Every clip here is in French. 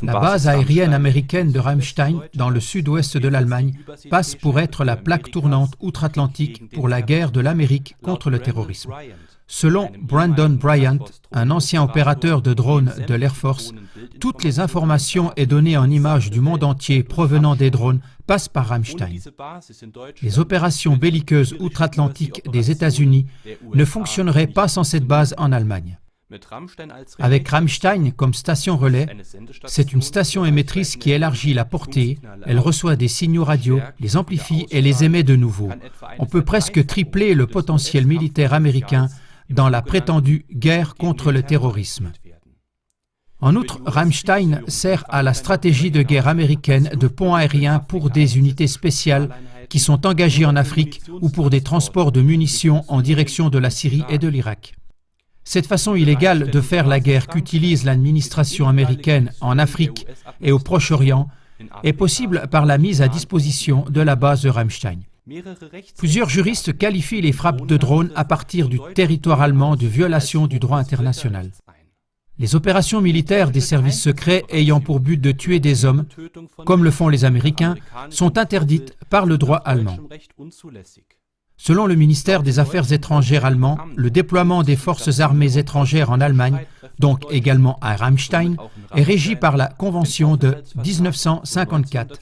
La base aérienne américaine de Ramstein, dans le sud-ouest de l'Allemagne, passe pour être la plaque tournante outre-Atlantique pour la guerre de l'Amérique contre le terrorisme. Selon Brandon Bryant, un ancien opérateur de drones de l'Air Force, toutes les informations et données en images du monde entier provenant des drones passent par Ramstein. Les opérations belliqueuses outre-Atlantique des États-Unis ne fonctionneraient pas sans cette base en Allemagne. Avec Ramstein comme station relais, c'est une station émettrice qui élargit la portée, elle reçoit des signaux radio, les amplifie et les émet de nouveau. On peut presque tripler le potentiel militaire américain dans la prétendue guerre contre le terrorisme. En outre, Ramstein sert à la stratégie de guerre américaine de pont aérien pour des unités spéciales qui sont engagées en Afrique ou pour des transports de munitions en direction de la Syrie et de l'Irak. Cette façon illégale de faire la guerre qu'utilise l'administration américaine en Afrique et au Proche-Orient est possible par la mise à disposition de la base de Ramstein. Plusieurs juristes qualifient les frappes de drones à partir du territoire allemand de violation du droit international. Les opérations militaires des services secrets ayant pour but de tuer des hommes, comme le font les Américains, sont interdites par le droit allemand. Selon le ministère des Affaires étrangères allemand, le déploiement des forces armées étrangères en Allemagne, donc également à Ramstein, est régi par la Convention de 1954.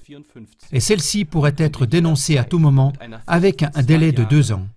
Et celle-ci pourrait être dénoncée à tout moment avec un délai de 2 ans.